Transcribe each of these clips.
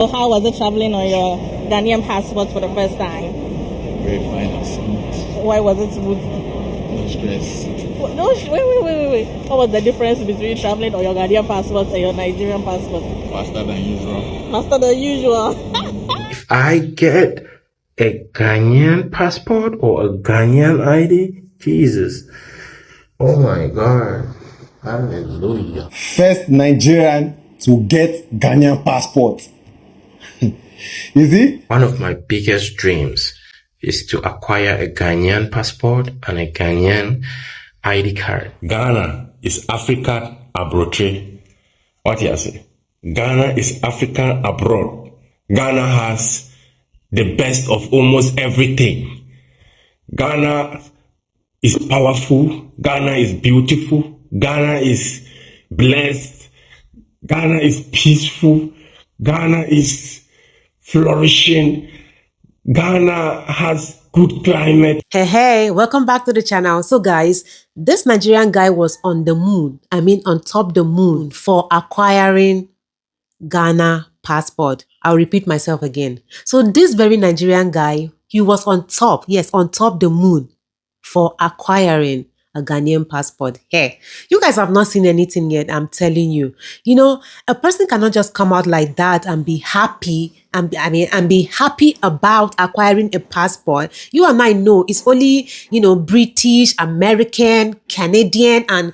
So how was it traveling on your Ghanaian passport for the first time? Very fine and smooth. Why was it smooth? No stress. No, wait. What was the difference between traveling on your Ghanaian passport and your Nigerian passport? Faster than usual. Faster than usual. If I get a Ghanaian passport or a Ghanaian ID, Jesus. Oh my God. Hallelujah. First Nigerian to get Ghanaian passport. Is it? One of my biggest dreams is to acquire a Ghanaian passport and a Ghanaian ID card. Ghana is Africa abroad. What you say? Ghana is Africa abroad. Ghana has the best of almost everything. Ghana is powerful. Ghana is beautiful. Ghana is blessed. Ghana is peaceful. Ghana is flourishing. Ghana has good climate. Hey, welcome back to the channel. So guys, this Nigerian guy was on the moon. On top the moon for acquiring Ghana passport. I'll repeat myself again. So this very Nigerian guy, he was on top, yes, on top the moon for acquiring a Ghanaian passport. Hey, you guys have not seen anything yet, I'm telling you. You know, a person cannot just come out like that and be happy and be happy about acquiring a passport. You and I know it's only, British, American, Canadian, and,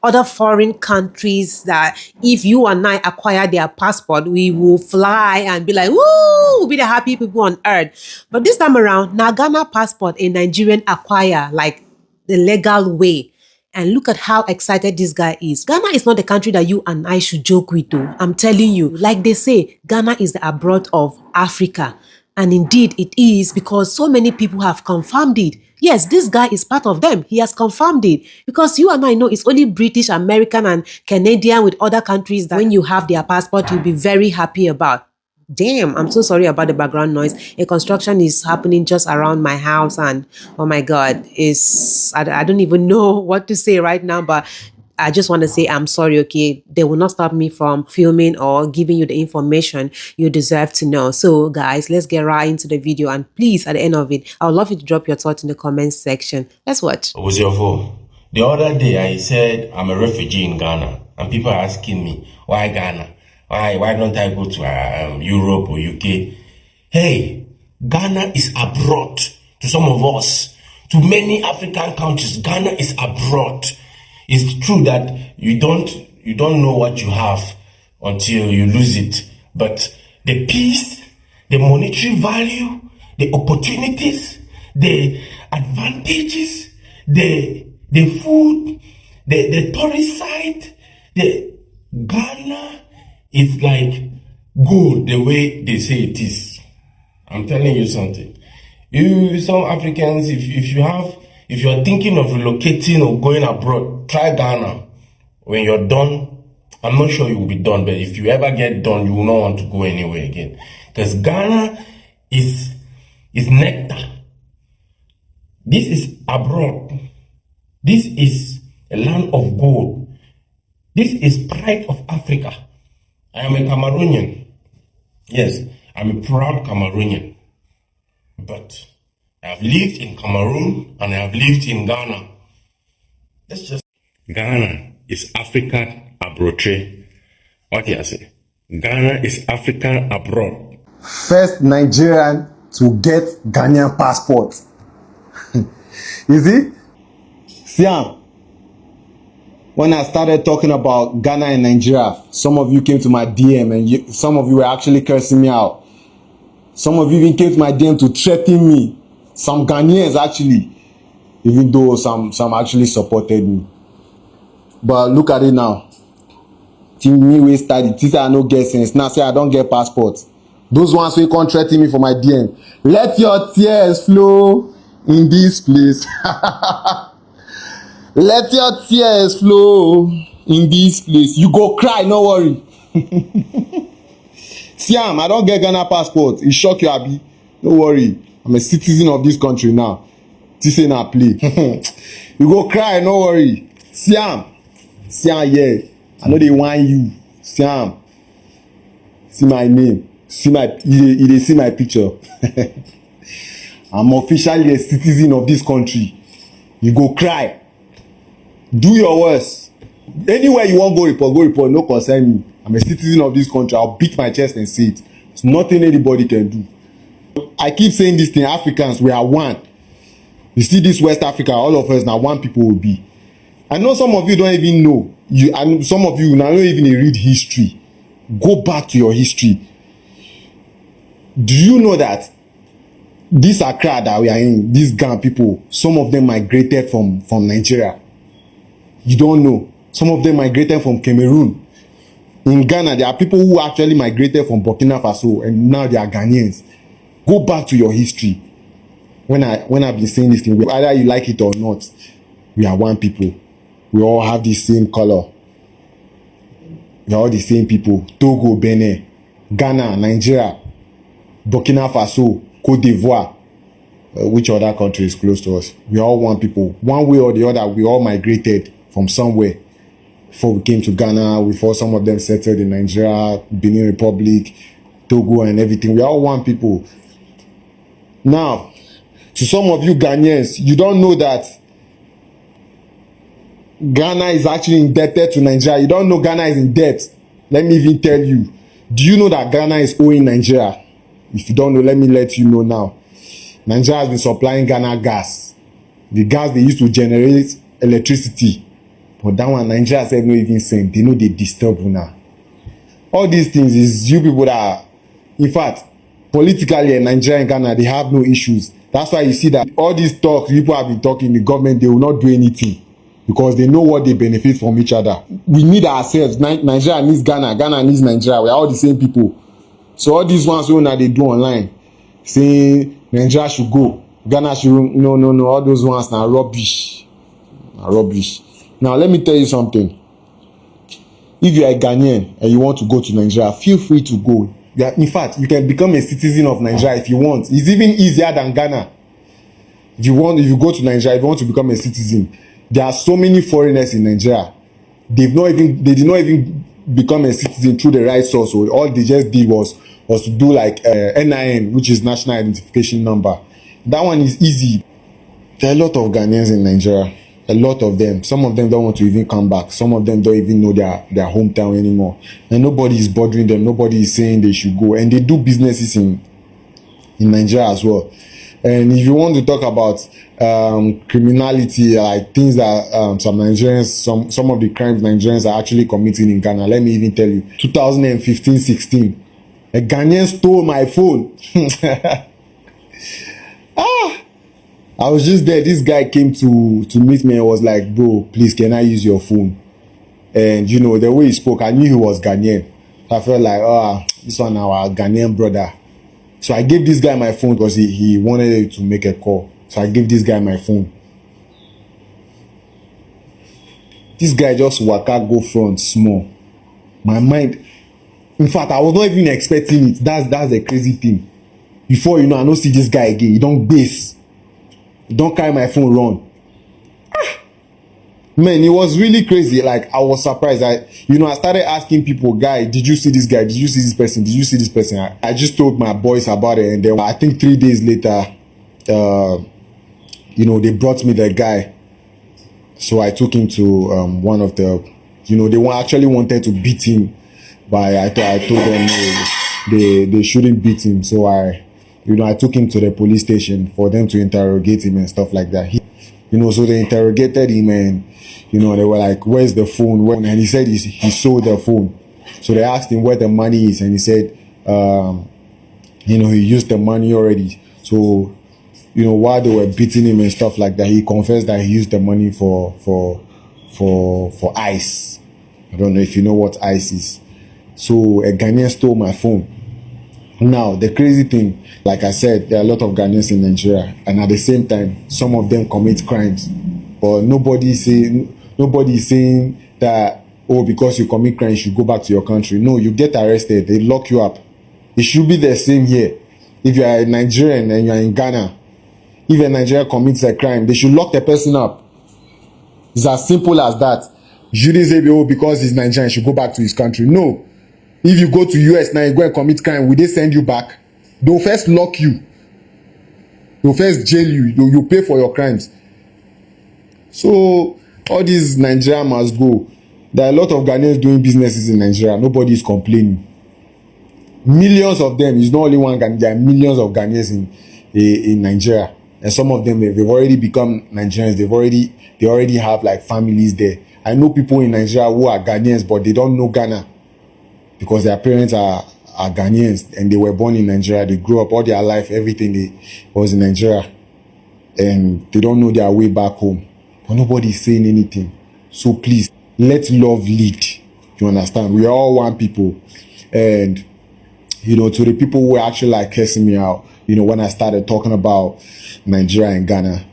other foreign countries that if you and I acquire their passport, we will fly and be like, woo, we'll be the happy people on earth. But this time around, now Ghana passport, a Nigerian acquire, like the legal way. And look at how excited this guy is. Ghana is not the country that you and I should joke with, though. I'm telling you, like they say, Ghana is the abroad of Africa. And indeed it is, because so many people have confirmed it. Yes, this guy is part of them. He has confirmed it. Because you and I know it's only British, American, and Canadian with other countries that when you have their passport, you'll be very happy about. Damn, I'm so sorry about the background noise. A construction is happening just around my house, and oh my God, I don't even know what to say right now, but I just want to say I'm sorry, okay? They will not stop me from filming or giving you the information you deserve to know. So guys, let's get right into the video, and please, at the end of it, I would love you to drop your thoughts in the comments section. Let's watch. What was your fault? The other day I said I'm a refugee in Ghana, and people are asking me, why Ghana? Why don't I go to Europe or UK? Hey, Ghana is abroad to some of us. To many African countries, Ghana is abroad. It's true that you don't know what you have until you lose it. But the peace, the monetary value, the opportunities, the advantages, the food, the tourist site, the Ghana, it's like gold the way they say it is. I'm telling you something. Some Africans, if you're thinking of relocating or going abroad, try Ghana. When you're done, I'm not sure you will be done, but if you ever get done, you will not want to go anywhere again. Because Ghana is nectar. This is abroad. This is a land of gold. This is pride of Africa. I am a Cameroonian. Yes, I'm a proud Cameroonian. But I have lived in Cameroon and I have lived in Ghana. That's just... Ghana is Africa abroad. What do you say? Ghana is Africa abroad. First Nigerian to get Ghanaian passport. Is it? Siam. When I started talking about Ghana and Nigeria, some of you came to my DM and some of you were actually cursing me out. Some of you even came to my DM to threaten me. Some Ghanaians actually, even though some actually supported me. But look at it now. Me we study. This I no get sense. Now say I don't get passport. Those ones who can't threaten me for my DM. Let your tears flow in this place. Let your tears flow in this place. You go cry, no worry. Siam, I don't get Ghana passport. It shock you, Abi. No worry. I'm a citizen of this country now. This ain't a play. You go cry, no worry. Siam, yeah. I know they want you. Siam. See my name. see my you see my picture. I'm officially a citizen of this country. You go cry. Do your worst. Anywhere you want go report, no concern me. I'm a citizen of this country. I'll beat my chest and say it. It's nothing anybody can do. I keep saying this thing, Africans, we are one. You see this West Africa, all of us now one people will be. I know some of you don't even know. And some of you now don't even read history. Go back to your history. Do you know that this Accra that we are in, these Ghana people, some of them migrated from Nigeria? You don't know. Some of them migrated from Cameroon. In Ghana, there are people who actually migrated from Burkina Faso and now they are Ghanaians. Go back to your history. When I've been saying this thing, either you like it or not, we are one people. We all have the same color. We are all the same people. Togo, Benin, Ghana, Nigeria, Burkina Faso, Cote d'Ivoire. Which other country is close to us? We are all one people. One way or the other, we all migrated from somewhere. Before we came to Ghana, before some of them settled in Nigeria, Benin Republic, Togo and everything. We are all one people. Now, to some of you Ghanaians, you don't know that Ghana is actually indebted to Nigeria. You don't know Ghana is in debt. Let me even tell you. Do you know that Ghana is owing Nigeria? If you don't know, let me let you know now. Nigeria has been supplying Ghana gas. The gas they used to generate electricity. But that one, Nigeria said no even send. They know they disturb now. All these things is you people that are, in fact, politically in Nigeria and Ghana, they have no issues. That's why you see that all these talks people have been talking, the government, they will not do anything. Because they know what they benefit from each other. We need ourselves. Nigeria needs Ghana. Ghana needs Nigeria. We are all the same people. So all these ones that they do online, saying Nigeria should go, Ghana should no. All those ones now rubbish. Rubbish. Now let me tell you something. If you are a Ghanaian and you want to go to Nigeria, feel free to go. In fact, you can become a citizen of Nigeria if you want. It's even easier than Ghana. If you go to Nigeria, if you want to become a citizen, there are so many foreigners in Nigeria. They did not even become a citizen through the right source. So all they just did was to do like NIN, which is National Identification Number. That one is easy. There are a lot of Ghanaians in Nigeria. A lot of them. Some of them don't want to even come back. Some of them don't even know their hometown anymore. And nobody is bothering them. Nobody is saying they should go. And they do businesses in Nigeria as well. And if you want to talk about criminality, like things that some Nigerians, some of the crimes Nigerians are actually committing in Ghana, let me even tell you. 2015-16, a Ghanaian stole my phone. I was just there. This guy came to meet me and was like, bro, please, can I use your phone? And you know, the way he spoke, I knew he was Ghanaian. I felt like, this one our Ghanaian brother. So I gave this guy my phone because he wanted to make a call. So I gave this guy my phone. This guy just waka go front small. My mind, in fact, I was not even expecting it. That's the crazy thing. Before you know, I don't see this guy again. He don't base. He don't carry my phone run. Man, it was really crazy. Like, I was surprised. I started asking people, guy, did you see this guy? Did you see this person? Did you see this person? I just told my boys about it. And then I think 3 days later, they brought me the guy. So I took him to one of the, they actually wanted to beat him. But I told them no, they shouldn't beat him. So I took him to the police station for them to interrogate him and stuff like that. So they interrogated him and, they were like, where's the phone? And he said he sold the phone. So they asked him where the money is. And he said, he used the money already. So, while they were beating him and stuff like that, he confessed that he used the money for ice. I don't know if you know what ice is. So a Ghanaian stole my phone. Now, the crazy thing, like I said, there are a lot of Ghanaians in Nigeria. And at the same time, some of them commit crimes. But nobody is saying that, because you commit crime, you should go back to your country. No, you get arrested, they lock you up. It should be the same here. If you are a Nigerian and you are in Ghana, if a Nigerian commits a crime, they should lock the person up. It's as simple as that. You shouldn't say, because he's Nigerian, he should go back to his country. No. If you go to US now, you go and commit crime, will they send you back? They'll first lock you. They'll first jail you. You pay for your crimes. So all these Nigeria must go. There are a lot of Ghanaians doing businesses in Nigeria. Nobody is complaining. Millions of them. It's not only one Ghanaian. There are millions of Ghanaians in Nigeria, and some of them they've already become Nigerians. They already have like families there. I know people in Nigeria who are Ghanaians, but they don't know Ghana because their parents are Ghanaians and they were born in Nigeria. They grew up all their life. Everything was in Nigeria, and they don't know their way back home. But nobody is saying anything. So please, let love lead. You understand? We are all one people, and to the people who were actually like cursing me out, when I started talking about Nigeria and Ghana,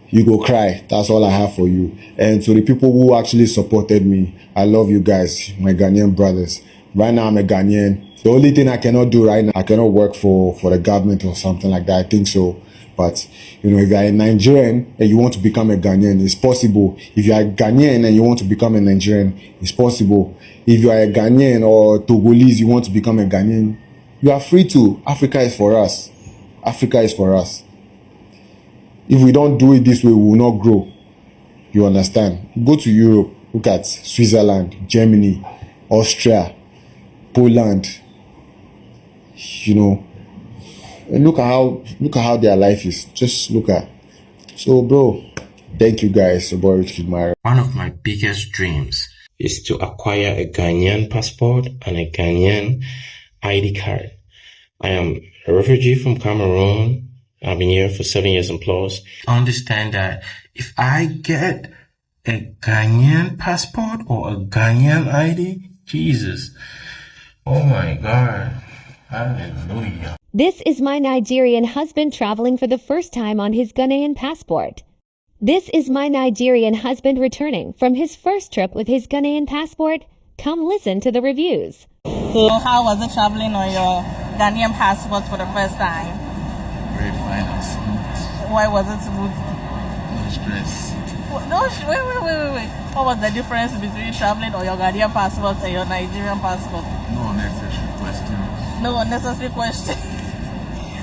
you go cry. That's all I have for you. And to the people who actually supported me, I love you guys, my Ghanaian brothers. Right now, I'm a Ghanaian. The only thing I cannot do right now, I cannot work for the government or something like that. I think so. But, if you're a Nigerian and you want to become a Ghanaian, it's possible. If you're a Ghanaian and you want to become a Nigerian, it's possible. If you are a Ghanaian or Togolese, you want to become a Ghanaian, you are free to. Africa is for us. Africa is for us. If we don't do it this way, we will not grow. You understand? Go to Europe, look at Switzerland, Germany, Austria, Poland, and look at how their life is. Just look at. So, bro, thank you guys. One of my biggest dreams is to acquire a Ghanaian passport and a Ghanaian ID card. I am a refugee from Cameroon. I've been here for 7 years and plus. I understand that if I get a Ghanaian passport or a Ghanaian ID, Jesus, oh my God, hallelujah. This is my Nigerian husband traveling for the first time on his Ghanaian passport. This is my Nigerian husband returning from his first trip with his Ghanaian passport. Come listen to the reviews. So how was it traveling on your Ghanaian passport for the first time? Very fine and smooth. Why was it smooth? No stress. Wait. What was the difference between traveling on your Ghanaian passport and your Nigerian passport? No unnecessary questions. No unnecessary question.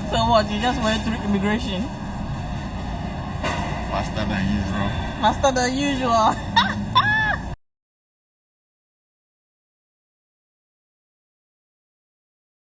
So what, you just went through immigration? Faster than usual. Faster than usual.